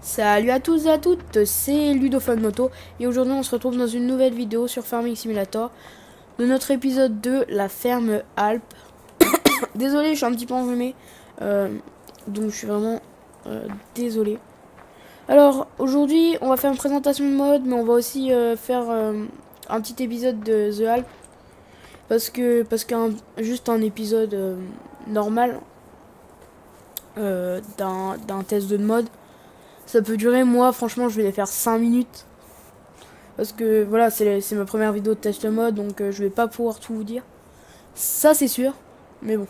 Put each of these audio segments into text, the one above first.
Salut à tous et à toutes, c'est Ludophone Moto et aujourd'hui on se retrouve dans une nouvelle vidéo sur Farming Simulator de notre épisode 2, la ferme Alpes. Désolé, je suis un petit peu enrhumé, donc je suis vraiment désolé. Alors aujourd'hui on va faire une présentation de mode, mais on va aussi faire un petit épisode de The Alpes parce qu'un juste un épisode normal d'un test de mode. Ça peut durer, moi franchement je vais les faire 5 minutes. Parce que voilà, c'est ma première vidéo de test mode, donc je vais pas pouvoir tout vous dire. Ça c'est sûr, mais bon.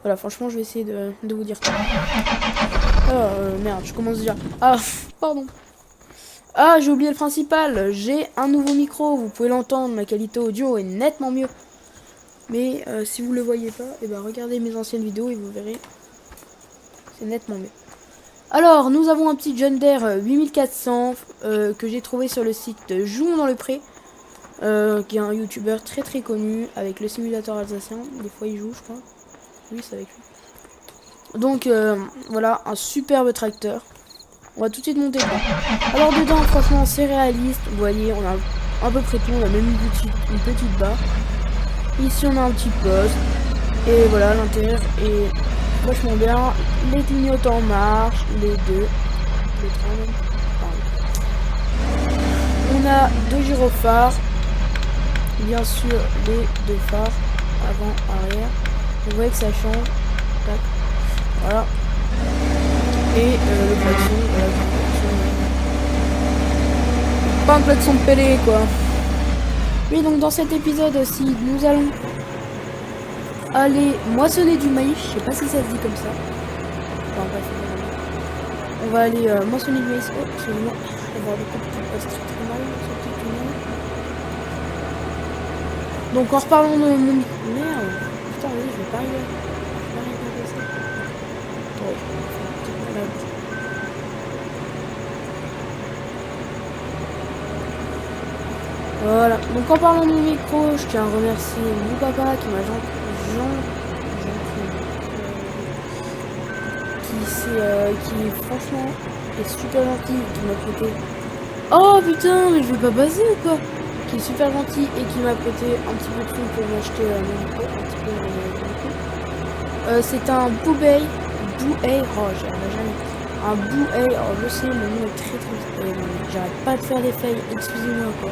Voilà, franchement je vais essayer de vous dire tout. Ah merde, je commence déjà. Ah, pardon. Ah, j'ai oublié le principal, j'ai un nouveau micro, vous pouvez l'entendre, ma qualité audio est nettement mieux. Mais si vous le voyez pas, et ben regardez mes anciennes vidéos et vous verrez. C'est nettement mieux. Alors, nous avons un petit John Deere 8400 que j'ai trouvé sur le site Jouons dans le Pré, qui est un youtubeur très très connu avec le simulateur alsacien. Des fois il joue, je crois. Oui, c'est avec lui. Donc voilà, un superbe tracteur. On va tout de suite monter dedans. Alors dedans, franchement, c'est réaliste. Vous voyez, on a à peu près tout. On a même une petite barre. Ici, on a un petit poste. Et voilà, l'intérieur est vachement bien. Les clignotants marchent, les deux. Les trois même. Pardon. On a deux gyrophares. Bien sûr, les deux phares. Avant, arrière. Vous voyez que ça change. Tac. Voilà. Et le klaxon. Voilà, pas un klaxon de pélé, quoi. Oui, donc dans cet épisode aussi, nous allons aller moissonner du maïs. Je sais pas si ça se dit comme ça. Enfin, bref, on va aller moissonner du maïs. Oh, absolument. On va voir le coup qui passe très très mal. Donc en reparlant de mon... Merde. Putain, oui, je vais pas arriver. Voilà, donc en parlant de mon micro, je tiens à remercier mon papa qui m'a qui franchement est super gentil, qui m'a prêté. Oh putain, mais je vais pas passer ou quoi? Qui est super gentil et qui m'a prêté un petit peu de trucs pour m'acheter mon micro, un petit peu c'est un Bouay, oh j'arrive jamais. Un Bouay, oh je sais, mon nom est très très... j'arrête pas de faire des fails, excusez-moi quoi.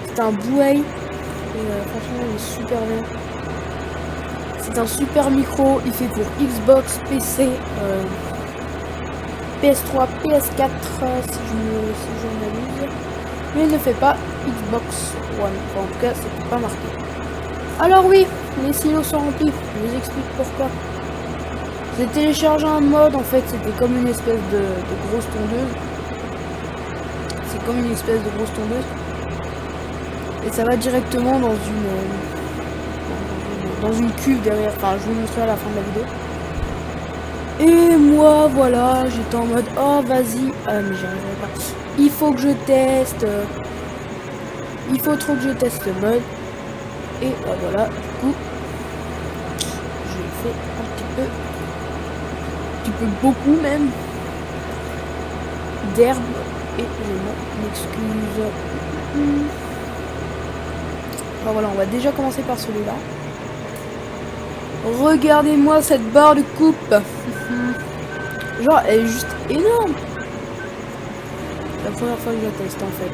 C'est un Bouay, et franchement il est super bien. C'est un super micro, il fait pour Xbox, PC, PS3, PS4, si je m'abuse. Mais il ne fait pas Xbox One, enfin, en tout cas c'est pas marqué. Alors oui, les silos sont remplis, je vous explique pourquoi. J'ai téléchargé un mode, en fait c'était comme une espèce de grosse tondeuse. C'est comme une espèce de grosse tondeuse. Et ça va directement dans une cuve derrière. Enfin, je vous montrerai à la fin de la vidéo. Et moi, voilà, j'étais en mode, oh vas-y, mais j'y arriverai pas. Il faut que je teste. Il faut trop que je teste le mode. Et voilà, du coup, j'ai fait un petit peu beaucoup même, d'herbe. Et je m'en excuse. Alors voilà, on va déjà commencer par celui-là. Regardez-moi cette barre de coupe. Genre, elle est juste énorme. C'est la première fois que je la teste en fait.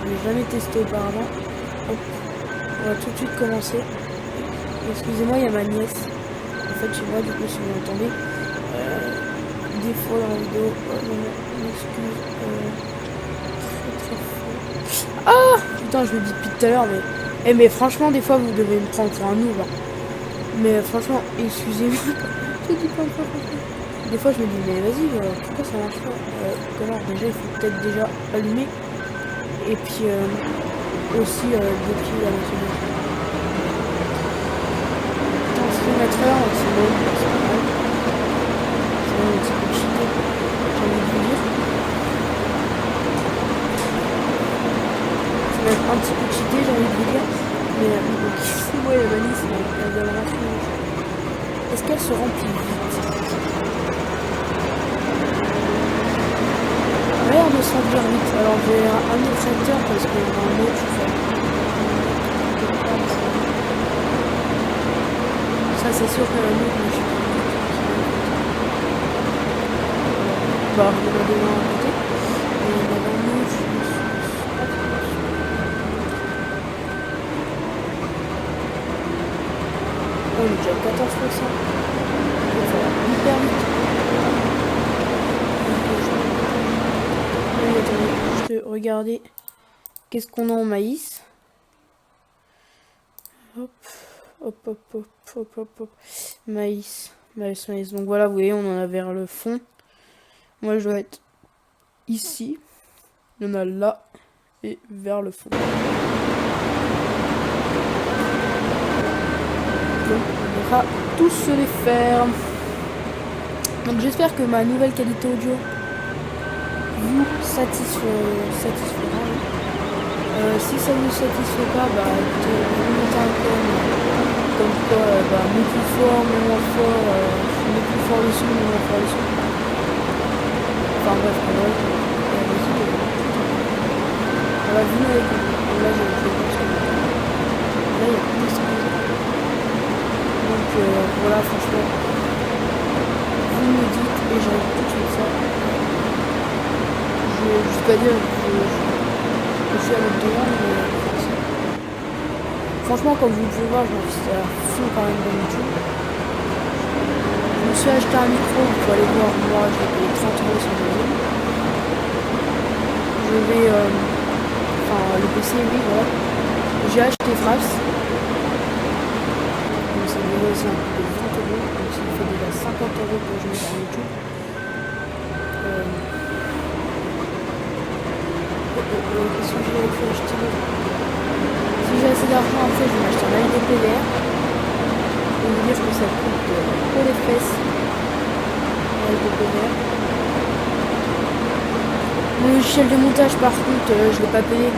Je l'ai jamais testé auparavant. Hop. On va tout de suite commencer. Excusez-moi, il y a ma nièce. En fait, chez moi, du coup, si vous m'entendez. Des fois dans la vidéo. Excuse. Très fort. Ah putain, je le dis depuis tout à l'heure, mais. Eh, mais franchement, des fois, vous devez me prendre pour un noob. Hein. Mais franchement, excusez-moi. Je dis pas encore. Des fois, je me dis, mais vas-y, pourquoi ça marche pas alors, déjà, il faut peut-être déjà allumer. Et puis, aussi, dépiler la machine. Dans ce metteur, c'est bon, c'est pas mal. C'est bon, un petit peu cheaté, j'ai envie de vous dire. Ça va être un petit peu cheaté, j'ai envie de vous dire. Mais, donc, ouais, la valise, elle va rentrer. Est-ce qu'elle se remplit vite? de se remplir vite. Alors je vais un autre tracteur parce que dans un autre je fais. Ça c'est sûr que la autre mais je sais pas. Bah regardez là à côté. Et il y en a un autre, je me suis pas trop sûr. Oh, on est déjà à 14%. Il va falloir hyper vite. Oui, attendez, juste regarder qu'est-ce qu'on a en maïs. Hop, hop, hop, hop, hop, hop, hop. Maïs, maïs, maïs. Donc voilà, vous voyez, on en a vers le fond. Moi, je dois être ici. Il y en a là et vers le fond. Donc, on ira tous les faire. Donc, j'espère que ma nouvelle qualité audio vous satisfera. Si ça ne vous satisfait pas, bah écoutez, vous mettez un comme quoi, mais plus fort, mais moins fort, mais plus fort le son, mais moins fort le son. Enfin bref, on va venir avec là, là, il y a plus de choses. Donc voilà, franchement, vous me dites et j'arrive tout de suite ça. Je vais pas dire je suis à l'autre devant, mais franchement, comme vous pouvez voir, je m'investis à fond quand même dans YouTube. Je me suis acheté un micro, vous pouvez aller voir, moi j'ai payé 30 € sur Amazon. Je vais, enfin le PC, oui, voilà. J'ai acheté Fraps. Donc ça me donne aussi un peu de 20 €, donc ça me fait déjà 50 € que je mets sur YouTube. Qu'est-ce que j'ai pu acheter? Si j'ai assez d'argent après, je vais m'acheter un LDPR. Et vous dire que ça coûte pour les fesses. Un LDPR. Mon logiciel de montage, par contre, je ne l'ai pas payé.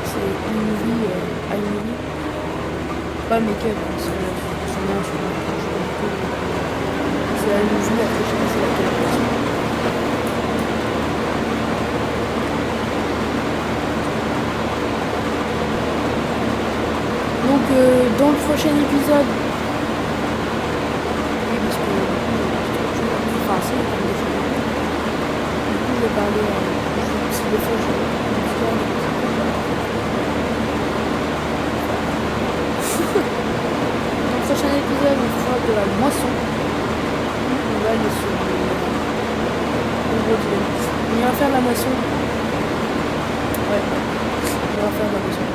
C'est iMovie, iMovie. Pas Makeup, c'est iMovie, après je sais pas c'est laquelle version. Donc dans le prochain épisode, oui parce que enfin c'est du coup je vais parler si des fois je dans le prochain épisode on fera de la moisson. On va aller sur le gros dynamique. On ira faire de la moisson. Ouais, on va faire de la moisson.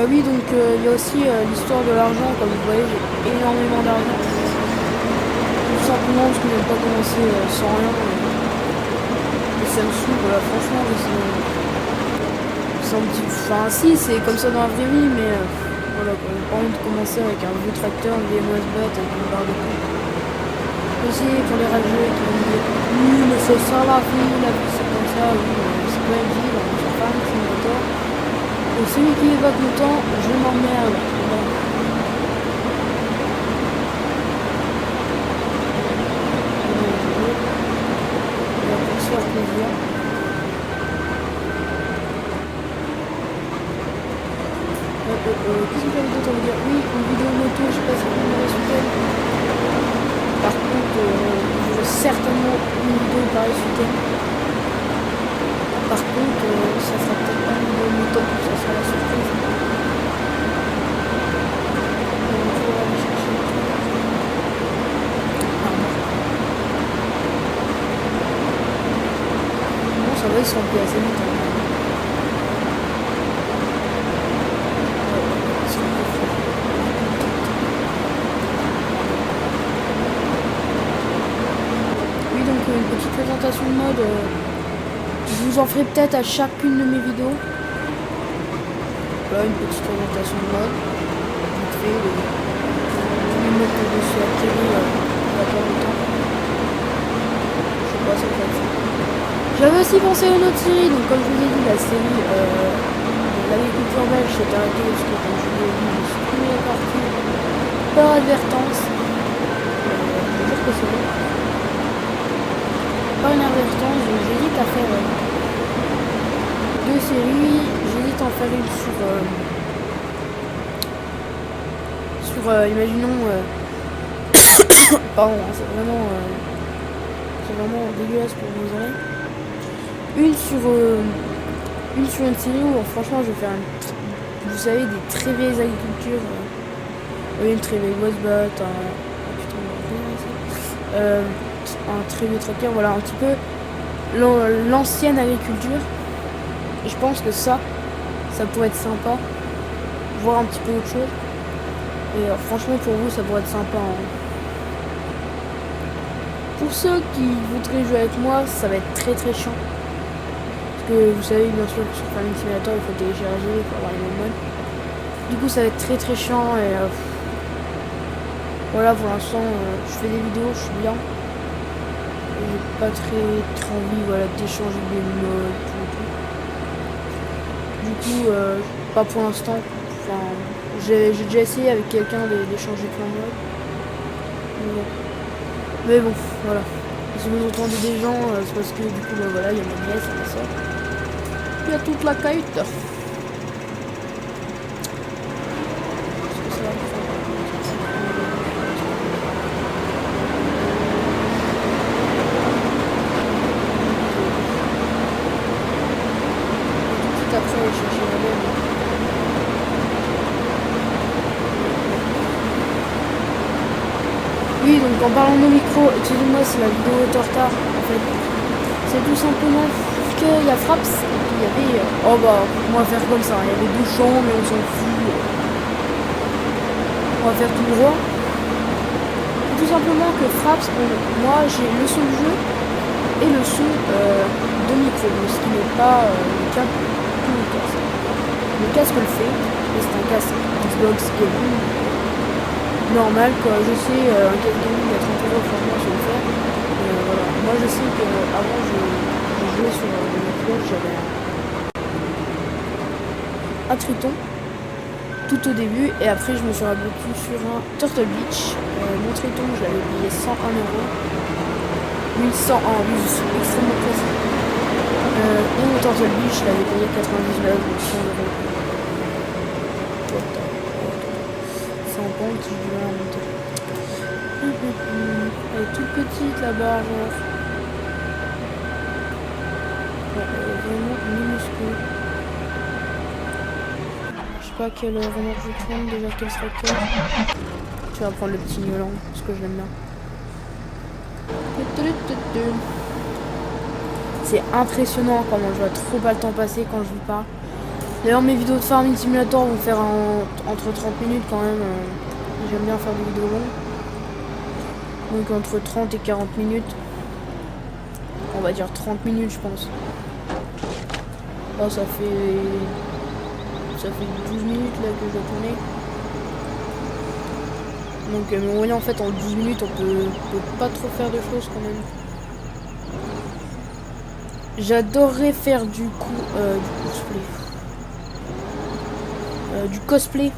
Oui, donc il y a aussi l'histoire de l'argent. Comme vous voyez, j'ai énormément d'argent. Tout simplement parce que je n'ai pas commencé sans rien. Et ça me saoule, voilà, franchement, c'est un petit. Enfin, si, c'est comme ça dans la vraie vie, mais voilà, quoi. J'ai pas envie de commencer avec un vieux tracteur, une vieille moisse-bête, avec une barre de coups. Aussi, pour les rageux qui vont me dire oui, mais c'est ça la vie c'est comme ça, oui, c'est pas une vie, on s'en parle, c'est une moteur. Et celui qui évoque le temps, je m'emmerde. Bon. On va pour se faire plaisir. Qu'est-ce que j'avais d'autre à vous dire? Oui, une vidéo moto, je sais pas si vous m'avez suivi. Par contre, je veux certainement une vidéo pareille ce week-end. Par contre, ça sera peut-être pas une vidéo moto, ça sera la surprise. On va aller chercher le truc. Bon, ça va, ils sont remplis assez vite. Hein. Oui, donc une petite présentation de mode. Je vous en ferai peut-être à chacune de mes vidéos. Voilà, une petite présentation de mode. Vite fait, les modes que je suis acquéris il y a pas longtemps. Je sais pas, ça me fait ça. J'avais aussi pensé à une autre série, donc comme je vous ai dit, la série l'agriculture belge s'est arrêtée parce que comme je vous ai dit, j'ai supprimé la partie par advertence. ce que c'est. Pas inadvertance, donc j'hésite à faire 2 séries. J'hésite à en faire une sur imaginons, pardon, hein, c'est vraiment dégueulasse pour vos oreilles. Une sur une série où franchement je vais faire vous savez, des très vieilles agricultures. Une très vieille Westbat, un très vieux tracteur, voilà un petit peu l'ancienne agriculture. Et je pense que ça pourrait être sympa, voir un petit peu autre chose. Et franchement pour vous ça pourrait être sympa, hein. Pour ceux qui voudraient jouer avec moi, ça va être très très chiant. Parce que vous savez bien sûr que sur Farming Simulator il faut télécharger, il faut avoir les mêmes modes. Du coup ça va être très très chiant et voilà, pour l'instant je fais des vidéos, je suis bien. J'ai pas très envie, voilà, d'échanger des modes, tout. Du coup pas pour l'instant. Enfin, j'ai déjà essayé avec quelqu'un d'échanger plein de modes. Mais bon, voilà. Si vous entendez des gens, c'est parce que du coup, bah, voilà, il y a ma nièce, ma soeur. Il y a toute la cahute. Tout après, aller chercher la même. Oui, donc en parlant de micro, excusez-moi si la vidéo est en retard, en fait. C'est tout simplement qu'il y a Fraps, et puis il y avait... oh bah, on va faire comme ça, il y avait 2 champs, mais on s'en fout. On va faire tout droit. Et tout simplement que Fraps, moi j'ai le son du jeu et le son de micro, ce qui n'est pas le cas pour tous les casques. Le casque le fait, mais c'est un casque Xbox Gaming normal, quoi. Je sais, un casque gaming à 30 €, franchement, je vais le faire. Voilà. Moi, je sais qu'avant, je jouais sur le micro, j'avais un Triton, tout au début, et après, je me suis rabattu sur un Turtle Beach. Mon Triton, je l'avais payé 101 €. Oui, 101, oui, je suis extrêmement précis. Et mon Turtle Beach, je l'avais payé 99 ou 100 €. C'est en pente, j'ai du mal à monter. Elle est toute petite là-bas, genre. Ouais, elle est vraiment minuscule. Je sais pas quelle remorque je prends, déjà quel sera quel. Tu vas prendre le petit Niolan, parce que je l'aime bien. C'est impressionnant comment je vois trop pas le temps passer quand je vous parle. D'ailleurs mes vidéos de Farming Simulator vont faire entre 30 minutes quand même. J'aime bien faire des vidéos longues. Donc entre 30 et 40 minutes. On va dire 30 minutes je pense. Là ça fait 12 minutes là que je dois tourner. Donc mais vous voyez en fait en 12 minutes on peut pas trop faire de choses quand même. J'adorerais faire du cosplay.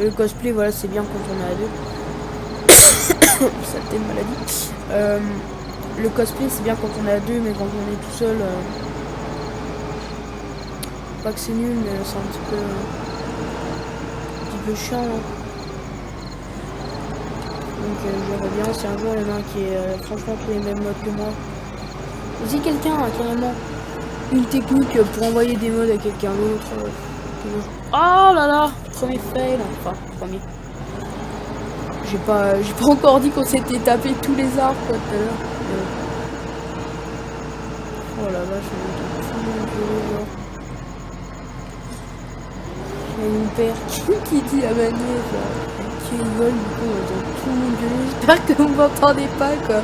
Le cosplay, voilà, c'est bien quand on est à deux. Ça t'est une maladie. Le cosplay, c'est bien quand on est à deux, mais quand on est tout seul, pas que c'est nul, mais c'est un petit peu chiant. Hein. Donc j'aimerais bien si un jour il y en a un qui est franchement tous les mêmes modes que moi. Si quelqu'un a carrément une technique pour envoyer des modes à quelqu'un d'autre. Oh là là, premier fail, enfin premier. J'ai pas encore dit qu'on s'était tapé tous les arbres quoi tout à l'heure. Oh la vache, on est tout le monde genre. Il y a mon père qui dit à ma nièce qui rigole, du coup on entend tout le monde gueuler. J'espère que vous m'entendez pas quoi.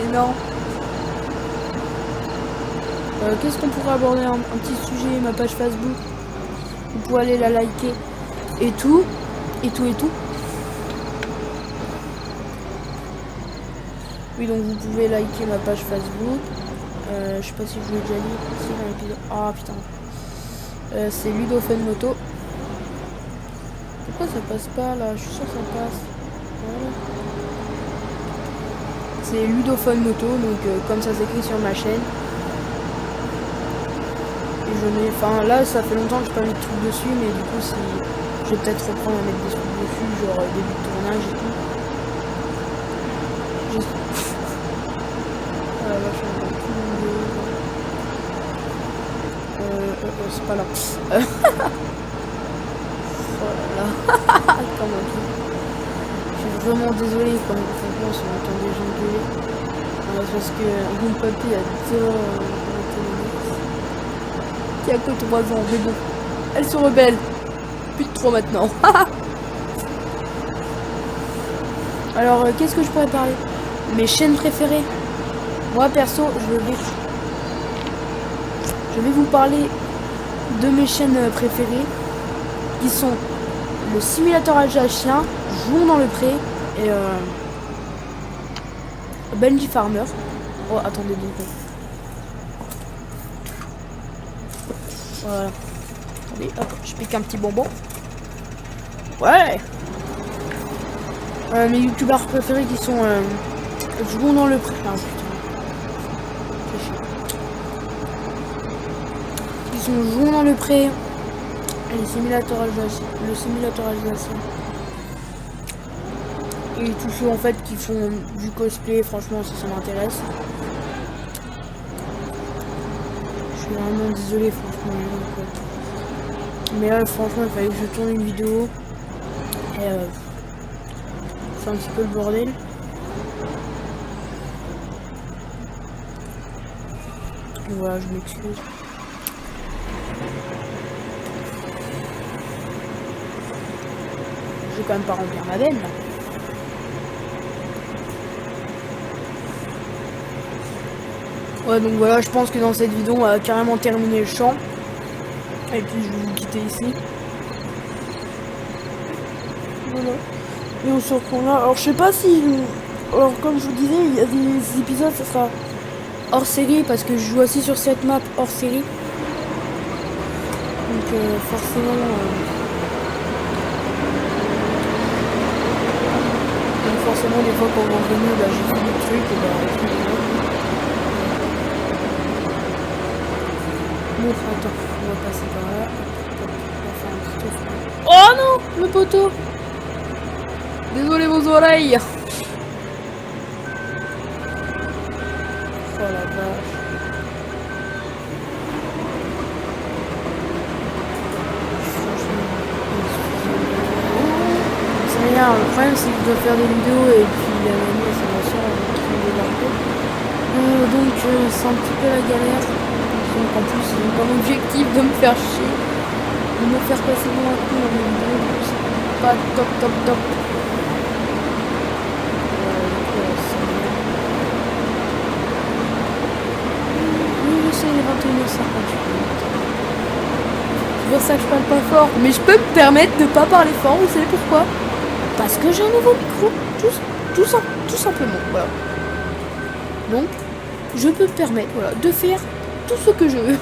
Énorme. Qu'est-ce qu'on pourrait aborder un petit sujet, ma page Facebook. Vous pouvez aller la liker et tout. Oui, donc vous pouvez liker ma page Facebook. Je sais pas si je vous l'ai déjà dit. Si, dans l'épisode. Ah putain. C'est Ludofen Moto. Pourquoi ça passe pas là? Je suis sûr que ça passe. Ouais. C'est Ludophone Moto, donc comme ça s'écrit sur ma chaîne. Et enfin là ça fait longtemps que j'ai pas mis de trucs dessus, mais du coup si je vais peut-être reprendre à mettre des trucs dessus, genre début de tournage et tout. Ah la vache, on entend tout le monde. C'est pas là. Oh là là. Quand même. Je suis vraiment désolé quand franchement si on entend des gens gueuler. Parce que mon papy adore qui a que 3 ans, mais bon. Elle se rebelle. Plus de 3 maintenant. Alors, qu'est-ce que je pourrais parler? Mes chaînes préférées. Moi, perso, je vais vous parler de mes chaînes préférées, qui sont le simulateur alsacien, Jouons dans le pré, et Benji Farmer. Oh, attendez 2 secondes. Voilà. Attendez, hop, je pique un petit bonbon. Ouais. Mes youtubeurs préférés qui sont Jouons dans le pré. Ah putain. Qui sont Jouons dans le pré. Et le simulateur alsacien. Et tous ceux en fait qui font du cosplay, franchement si ça m'intéresse. Je suis vraiment désolé franchement. Mais là franchement il fallait que je tourne une vidéo. Et c'est un petit peu le bordel. Et voilà, je m'excuse. Je vais quand même pas remplir ma veine là. Ouais, donc voilà, je pense que dans cette vidéo on va carrément terminer le chant. Et puis je vais vous quitter ici. Voilà. Et on se retrouve là. Alors je sais pas si... Alors comme je vous disais, il y a des épisodes, ça sera hors série parce que je joue aussi sur cette map hors série. Donc forcément... Donc forcément des fois quand on va revenir, bah, j'ai fait des trucs et bah... Bon, attends, on va passer par là. On va faire un petit tour. Oh non, le poteau. Désolé vos oreilles. Oh la vache. C'est rien, le problème c'est que je dois faire des vidéos et puis la mamie c'est ma soeur qui me débarque. Donc c'est un petit peu la galère. Donc en plus ils ont comme objectif de me faire chier, de me faire passer mon coup dans mes vidéos, donc c'est pas top. Oui je sais, il est 21h58. C'est pour ça que je parle pas fort, mais je peux me permettre de pas parler fort, vous savez pourquoi? Parce que j'ai un nouveau micro, tout simplement, voilà. Donc je peux me permettre, voilà, de faire tout ce que je veux.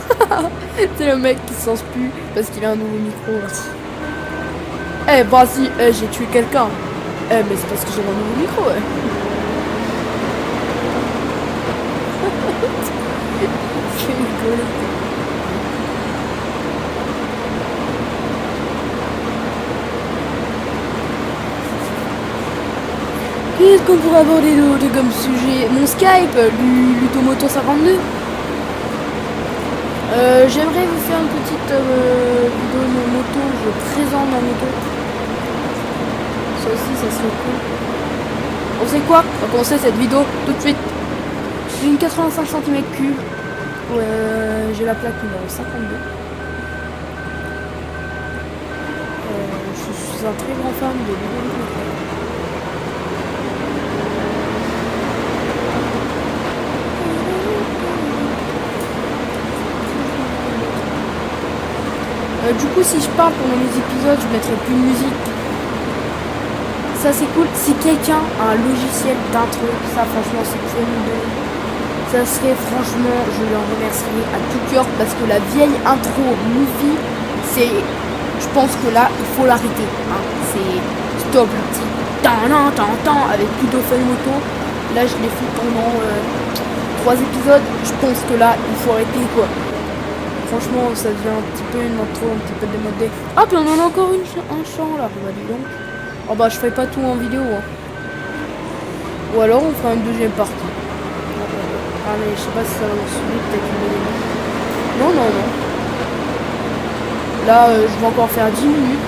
C'est le mec qui se sens plus parce qu'il a un nouveau micro. Eh vas-y, j'ai tué quelqu'un. Mais c'est parce que j'ai un nouveau micro. J'ai rigolé. Qu'est-ce qu'on pourrait aborder d'autre comme sujet? Mon Skype, Ludomoto52. J'aimerais vous faire une petite vidéo de moto, je présente ma moto. Ça aussi, ça serait cool. On sait quoi? On va commencer cette vidéo tout de suite. J'ai une 85 cm3. J'ai la plaque numéro 52. Je suis un très grand fan de Ludovic. Du coup, si je parle pendant les épisodes, je mettrai plus de musique. Ça, c'est cool. Si quelqu'un a un logiciel d'intro, ça, franchement, c'est cool. Ça serait, franchement, je lui en remercierai à tout cœur parce que la vieille intro movie, c'est. Je pense que là, il faut l'arrêter. Hein. C'est stop, le petit tan avec Ludophone Moto. Là, je l'ai fait pendant 3 épisodes. Je pense que là, il faut arrêter quoi. Franchement, ça devient un petit peu une intro, un petit peu démodé. Ah, puis on en a encore un champ là. Bah, dis donc. Oh bah, je ferai pas tout en vidéo. Hein. Ou alors, on fera une deuxième partie. Ah, mais je sais pas si ça va me suivre, peut-être une deuxième. Non, non, non. Là, je vais encore faire 10 minutes.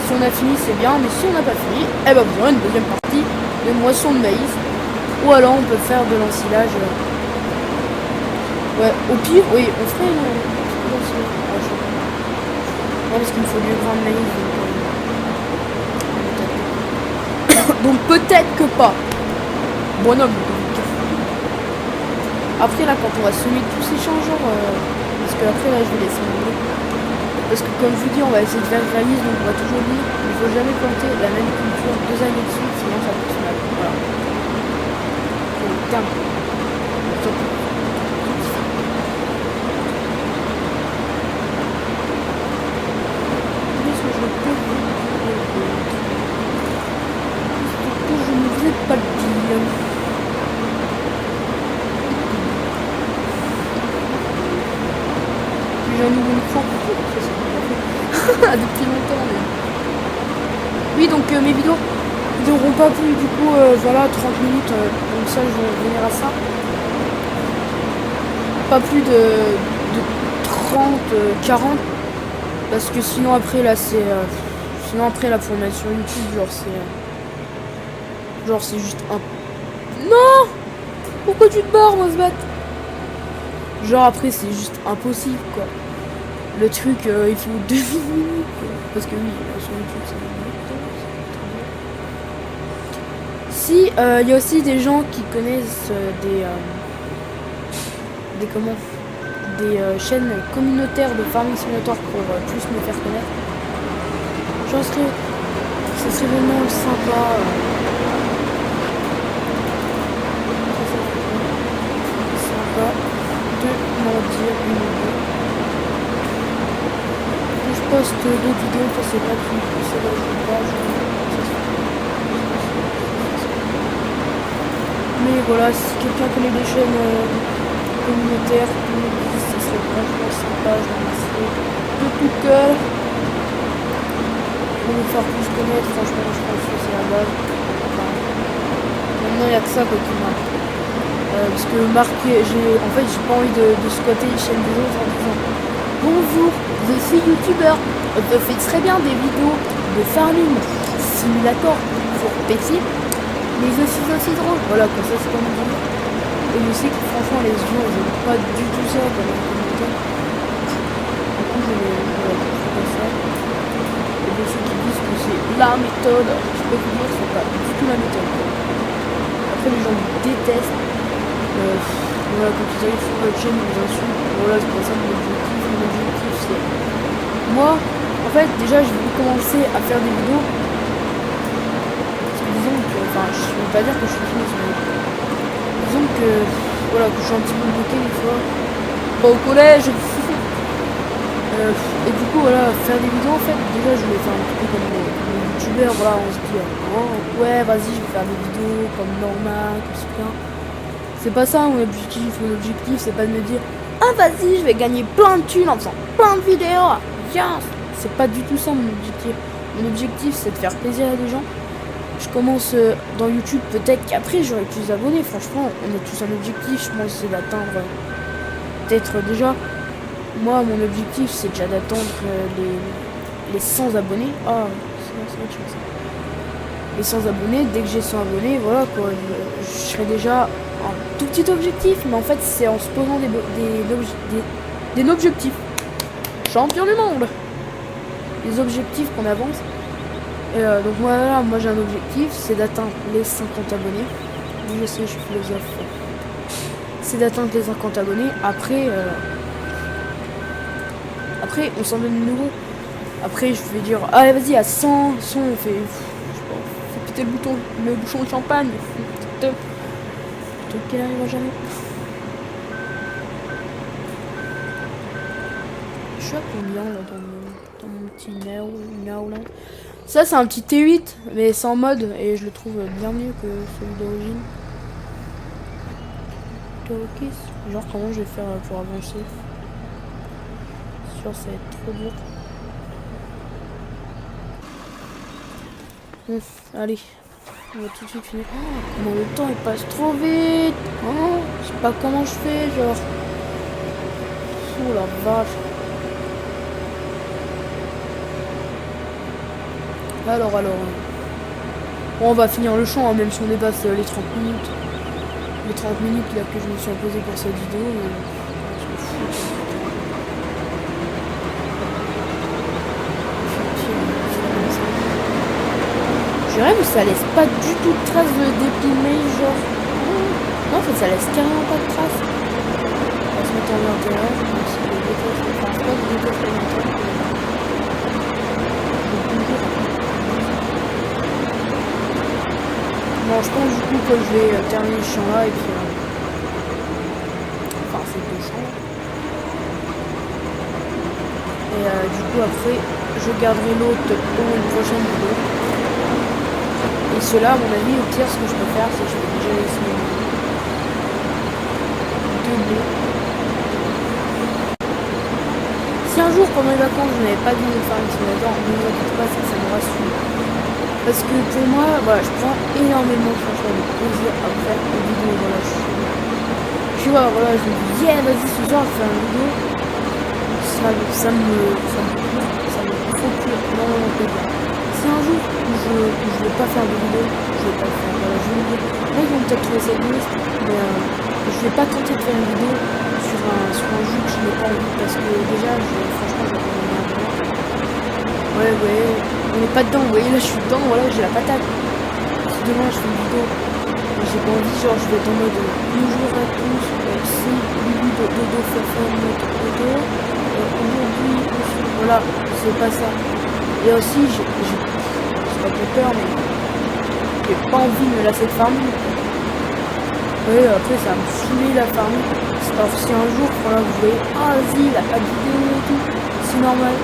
Si on a fini, c'est bien, mais si on n'a pas fini, eh ben, vous aurez une deuxième partie de moisson de maïs. Ou alors, on peut faire de l'ensilage. Ouais, au pire, oui, on ferait une ensilage. Non, parce qu'il me faut du grain de maïs. Donc, peut-être que pas. Bonhomme. Après, là, quand on va semer tous ces champs, genre. Parce que après, là, je vais laisser mon. Parce que comme je vous dis, on va essayer de faire réaliste, donc on va toujours dire il ne faut jamais planter la même culture 2 années de suite, sinon ça pousse mal. Voilà. C'est le terme. Qu'est-ce que je peux vous dire? Je ne vous ai pas le dire. J'ai un nouveau micro. Depuis longtemps mais... Oui donc mes vidéos ne dureront pas plus du coup voilà 30 minutes donc ça je vais revenir à ça. Pas plus de 30 40 parce que sinon après là c'est sinon après là pour le mettre sur YouTube genre c'est juste un... Non. Pourquoi tu te barres moi ce bat? Genre après c'est juste impossible quoi. Le truc, il faut 2 minutes. Parce que oui, sur YouTube, c'est 2 minutes. Si, il y a aussi des gens qui connaissent des chaînes communautaires de Farming Simulator pour plus me faire connaître. Genre, ce serait vraiment sympa. Sympa de m'en dire une idée. Je poste d'autres vidéos, ça c'est pas plus, c'est là je pas, mais voilà, si quelqu'un connaît des chaînes communautaires, ça serait franchement sympa, je remercierai de tout cœur. Pour nous faire plus connaître, franchement je pense que c'est la base. Enfin, maintenant il n'y a que ça quoi qui marche. Parce que marquer, en fait j'ai pas envie de squatter les chaînes des autres en disant bonjour, je suis youtubeur, je fais très bien des vidéos de Farming Simulator pour PC, mais je suis aussi drôle. Voilà, comme ça c'est pas mon dire. Et je sais que franchement les gens ils aiment pas du tout ça dans les commentaires. Du coup je vais faire ça. Et de ceux qui disent que c'est la méthode, je peux vous dire que c'est pas du tout la méthode. Après les gens me détestent. Voilà, quand ils arrivent sur votre chaîne, ils vous insultent. Voilà, c'est pas ça mon objectif. Mon objectif, c'est... Moi, en fait, déjà, je vais commencer à faire des vidéos. Parce que disons que... Enfin, je ne veux pas dire que je suis fini sur les vidéos. Disons que... Voilà, que je suis un petit peu bloqué des fois. Pas au collège. Et du coup, voilà, faire des vidéos, en fait, déjà, je voulais faire un petit peu comme les youtubeurs. Voilà, on se dit, oh, ouais, vas-y, je vais faire des vidéos comme normal, comme c'est bien. C'est pas ça mon objectif. Mon objectif, c'est pas de me dire ah vas-y, je vais gagner plein de thunes en faisant plein de vidéos. Yes. C'est pas du tout ça mon objectif. Mon objectif, c'est de faire plaisir à des gens. Je commence dans YouTube, peut-être qu'après j'aurai plus d'abonnés. Franchement, on a tous un objectif. Je pense c'est d'atteindre peut-être déjà. Moi, mon objectif, c'est déjà d'atteindre les 100 abonnés. Ah, c'est vrai que je fais ça. Les 100 abonnés, dès que j'ai 100 abonnés, voilà quoi, je serai déjà un tout petit objectif, mais en fait c'est en se posant des objectifs. Champion du monde. Des objectifs qu'on avance. Et donc voilà, moi j'ai un objectif, c'est d'atteindre les 50 abonnés. Je sais, je suis philosophe. C'est d'atteindre les 50 abonnés. Après, on s'en donne de nouveau. Après, je vais dire, allez vas-y, à 100, on fait... le bouchon de champagne. Top. Truc qui n'arrivera jamais. Je suis à combien là dans mon petit now là? Ça c'est un petit T8 mais sans mode et je le trouve bien mieux que celui d'origine. Ok, genre comment je vais faire pour avancer? Sûr ça va être trop dur. Bon, allez, on va tout de suite finir. Oh, comment le temps il passe trop vite. Oh, je sais pas comment je fais, genre. Oh la vache. Alors. Bon, on va finir le champ, hein, même si on dépasse les 30 minutes. Les 30 minutes là que je me suis imposé pour cette vidéo. Je me fous. Je rêve où ça laisse pas du tout de traces de déplimé, genre. Non, en fait, ça laisse carrément pas de traces. On va se mettre en intérieur, même si je déteste, enfin, pas que je déteste les intérieurs. Bon, je pense du coup que je vais terminer ce champ là et puis. Enfin, c'est deux champs. Et du coup, après, je garderai l'autre pour une prochaine vidéo. Et cela, à mon avis, au pire, ce que je peux faire, c'est que je vais déjà essayer de blé. Si un jour, pendant les vacances, je n'avais pas de Farming Simulator, ne vous inquiétez pas, ça me rassure. Parce que pour moi, voilà, je prends énormément franchement de plaisir à faire une vidéo. Voilà, je vois, voilà, je me dis, yeah, vas-y, ce soir, je fais une vidéo. Ça me procure énormément de plaisir. Si un jour je ne vais pas faire de vidéo, je vais pas le faire. Voilà, je vais me dire, là ils vont peut-être trouver ça égoïste, mais je vais pas tenter de faire une vidéo sur un jeu que je n'ai pas envie parce que déjà, franchement, j'ai pas envie de. Ouais, on n'est pas dedans, vous voyez, là je suis dedans, voilà, j'ai la patate. Si demain je fais une vidéo, j'ai pas envie, genre je vais être en mode bonjour à tous, si Lulu Dodo fait faire notre vidéo, aujourd'hui, voilà, c'est pas ça. Et aussi, j'ai pas de peur, mais j'ai pas envie de me lasser de farming. Oui, après ça va me saouler la farming. Alors si un jour, voilà, vous voyez, ah vas-y, il a pas de vidéo et tout, c'est normal.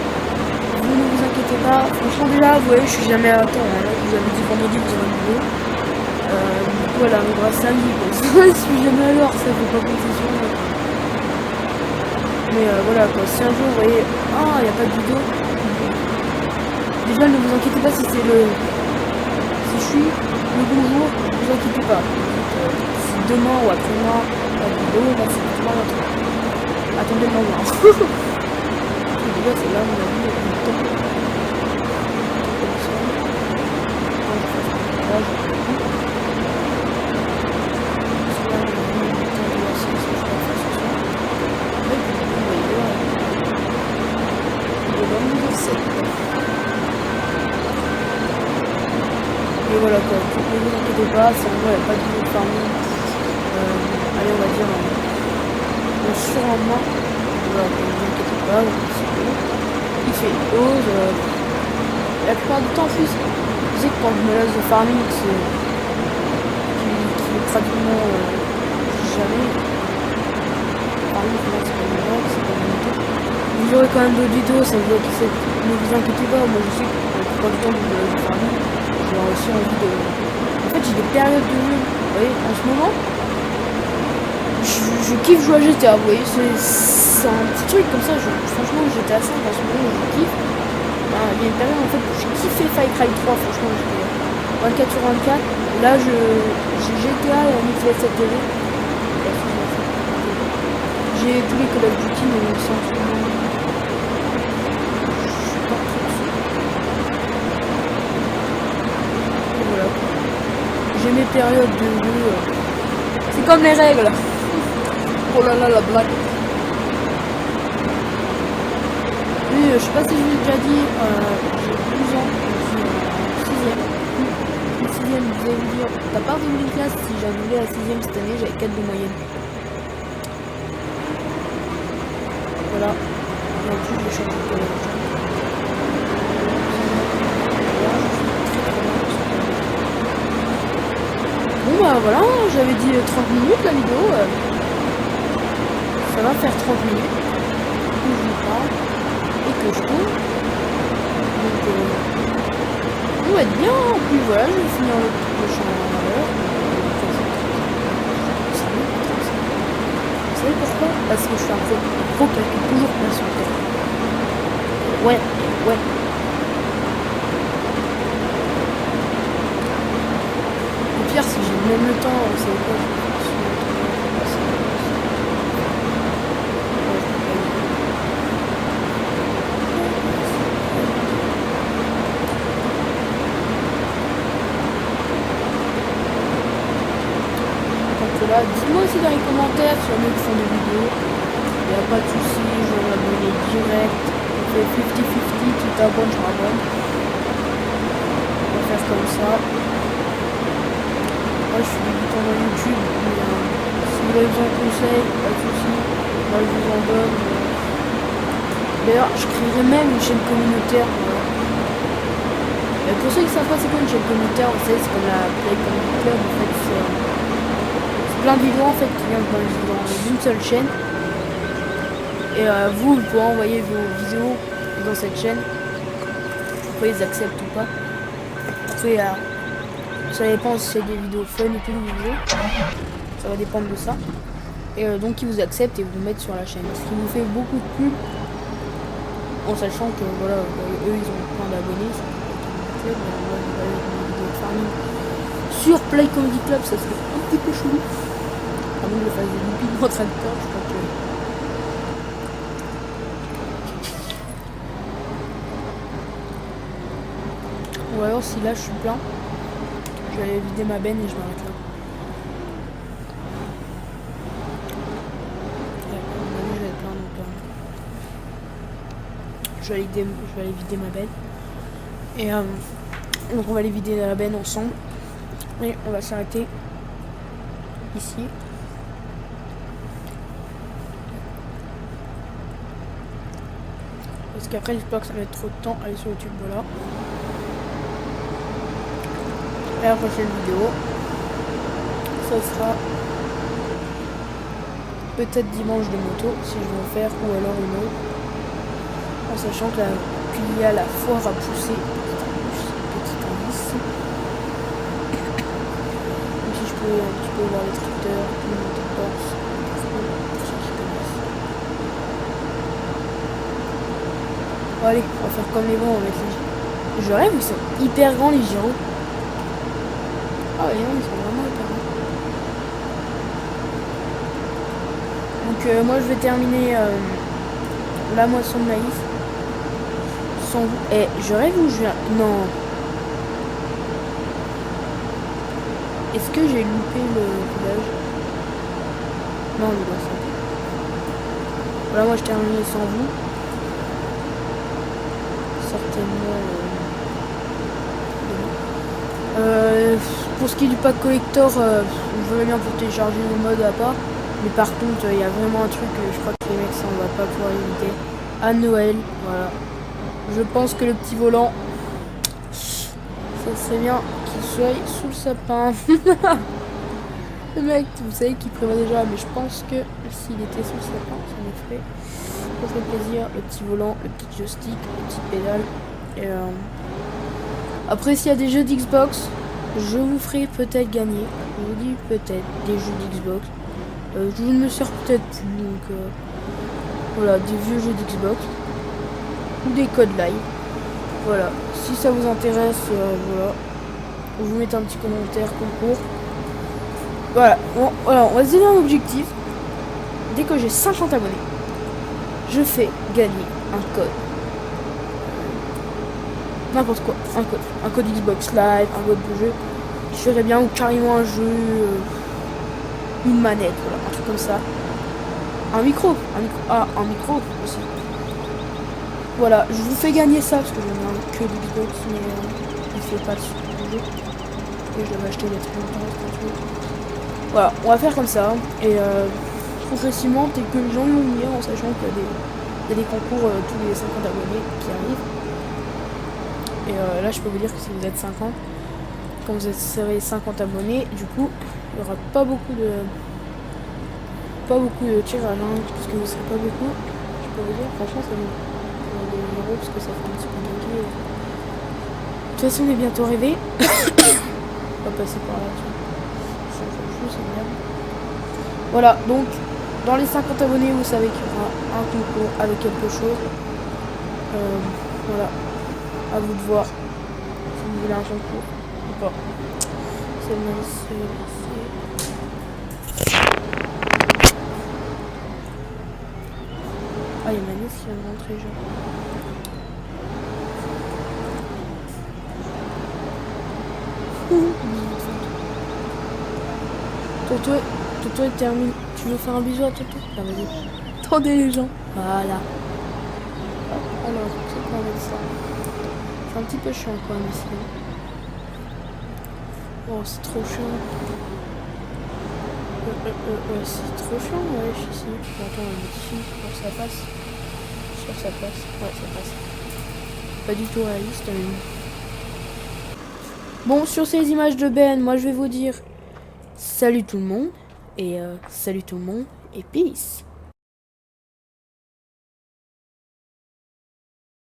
Vous ne vous inquiétez pas. Franchement déjà, vous voyez, je suis jamais à temps. Hein. Là, je vous avais dit vendredi, vous aurez une vidéo. Du coup, elle arrivera samedi. Je suis jamais à l'heure, ça fait pas concession. Mais voilà, quoi. Si un jour, vous voyez, ah, il n'y a pas de vidéo. Déjà, ne vous inquiétez pas si c'est le... Si je suis le bonjour, ne vous inquiétez pas. Si demain ou après-demain, pas de vidéo, là, c'est vraiment un truc. Attendez le lendemain. Déjà, c'est là, mon avis, il y a du temps. Comme ça. Quand je fais un montage, parce que là, on a mis le temps de la séance que je vais faire ce soir. Mais du coup, vous voyez là, il est dans le 7. Et voilà quoi, ne vous inquiétez pas, si en vrai il n'y a pas de vidéo de farming, allez on va dire le surlendemain, voilà, ne vous inquiétez pas, il fait une pause, la plupart du temps en plus, je sais que quand je me laisse de farming, c'est qui est pratiquement jamais, farming c'est pas une mode, c'est pas une mode. Vous aurez quand même d'autres vidéos, ça vous inquiétez, ne vous inquiétez pas, moi je sais que la plupart du temps je me laisse de farming. J'ai aussi envie de... En fait, j'ai des périodes de jeu. Vous voyez, en ce moment, je kiffe jouer à GTA. Vous voyez, c'est un petit truc comme ça. Franchement, GTA 5, en ce moment, je kiffe. Il y a une période, en fait, où j'ai kiffé Far Cry 3. Franchement, j'étais 24 sur 24. Là, j'ai GTA et un XS 7 TV. J'ai tous les Call of Duty, mais sans tout le monde. J'ai mes périodes de jeu. C'est comme les règles. Oh là là, la blague. Oui, je sais pas si je l'ai déjà dit, j'ai 12 ans, je suis en 6ème. En 6ème, vous allez vous dire, t'as pas de une classe, si j'avais voulu à la 6ème cette année, j'avais 4 de moyenne. Voilà. Et en plus, je vais changer de télévision. Bon bah voilà, j'avais dit 30 minutes la vidéo. Ça va faire 30 minutes. Où je vous parle et que je tourne. Donc va être bien. Puis voilà, je vais finir le prochain heure. Vous savez pourquoi? Parce que je suis un pro qui calcule toujours bien sur le terrain. Ouais. Le pire, si j'ai même le temps, vous savez quoi? Dis-moi aussi dans les commentaires sur ceux qui font des vidéos. Il n'y a pas de souci, je vais m'abonner direct. On fait 50-50, tu t'abonnes, je m'abonne. On va faire comme ça. Moi je suis débutant dans YouTube, mais si vous avez besoin de conseils, pas de souci. Moi je vous en donne. D'ailleurs, je créerai même une chaîne communautaire. Pour ceux qui savent pas c'est quoi une chaîne communautaire, vous savez, c'est comme la Play Community Club, en fait, plein de vidéos en fait qui viennent dans une seule chaîne et vous pouvez envoyer vos vidéos dans cette chaîne. Après ils acceptent ou pas. Après ça dépend si c'est des vidéos fun ou plus de vidéos. Ça va dépendre de ça. Et donc ils vous acceptent et vous mettent sur la chaîne. Ce qui vous fait beaucoup de pub en sachant que voilà eux ils ont plein d'abonnés. Sur Play Comedy Club ça serait un petit peu chelou. À moins que je fasse des loopings en train de peur, je crois que... Ou alors si là je suis plein, je vais aller vider ma benne et je m'arrête là. Je vais être plein donc je vais aller vider ma benne. Et donc on va aller vider la benne ensemble. Et on va s'arrêter ici. Parce qu'après j'espère que ça va être trop de temps à aller sur YouTube, voilà. Et la prochaine vidéo, ça sera peut-être dimanche de moto, si je veux en faire, ou alors une autre. En sachant qu'il y a la foire à pousser. Petit indice. Donc si je peux un petit peu voir les tracteurs, les motoports. Allez, on va faire comme les bons, on va mettre les... Je rêve, ils sont hyper grands les gyros. Ah ouais, non, ils sont vraiment hyper grands. Donc moi je vais terminer la moisson de maïs. Sans vous. Eh, je rêve ou je viens... Non. Est-ce que j'ai loupé le village? Non, il doit ça. Voilà, moi je termine sans vous. Certainement pour ce qui est du pack collector, je voudrais bien pour télécharger le mode à part, mais par contre il y a vraiment un truc je crois que les mecs ça on va pas pouvoir éviter à Noël. Voilà, je pense que le petit volant ça serait bien qu'il soit sous le sapin. Le mec vous savez qu'il prévoit déjà, mais je pense que s'il était sous le sapin ça me ferait plaisir. Le petit volant, le petit joystick, le petit pédale. Et après s'il y a des jeux d'Xbox, je vous ferai peut-être gagner. Je vous dis peut-être des jeux d'Xbox. Je ne me sers peut-être plus, donc voilà, des vieux jeux d'Xbox ou des codes live. Voilà, si ça vous intéresse, voilà, vous mettez un petit commentaire concours. Voilà, bon, voilà, on va se donner un objectif. Dès que j'ai 50 abonnés, je fais gagner un code. N'importe quoi, un code Xbox Live, un code de jeu. Je ferais bien, ou carrément un jeu, une manette, voilà, un truc comme ça. Un micro, un micro aussi. Voilà, je vous fais gagner ça parce que j'en ai un que d'Xbox, mais il fait pas de jeu. Et je l'avais acheté il y a très longtemps. Voilà, on va faire comme ça. Et progressivement, dès que les gens vont venir, en sachant qu'il y a des concours tous les 50 abonnés qui arrivent. Et là, je peux vous dire que si vous êtes 50, quand vous serez 50 abonnés, du coup, il n'y aura pas beaucoup de tirage, hein, parce que vous ne serez pas beaucoup. Je peux vous dire, franchement, ça me des euros parce que ça fait un petit peu de toute façon, on est bientôt arrivé. On va passer par là. C'est bien. Voilà, donc, dans les 50 abonnés, vous savez qu'il y aura un concours avec quelque chose. Voilà. À vous de voir. Si vous voulez un concours ou pas. C'est Ah, il y a Manès qui vient de rentrer, genre. Toto, il termine. Tu veux faire un bisou à Toto? Ah, vas-y. Attendez les gens. Voilà. Alors, c'est quoi avec ça? C'est un petit peu chiant quand même ici. Oh, c'est trop chiant. C'est trop chiant, ouais, ici. Attends, on va ici. Ça passe. Je suis sûr que ça passe. Ouais, ça passe. Pas du tout réaliste, mais... Bon, sur ces images de Ben, moi je vais vous dire salut tout le monde. Et salut tout le monde. Et peace.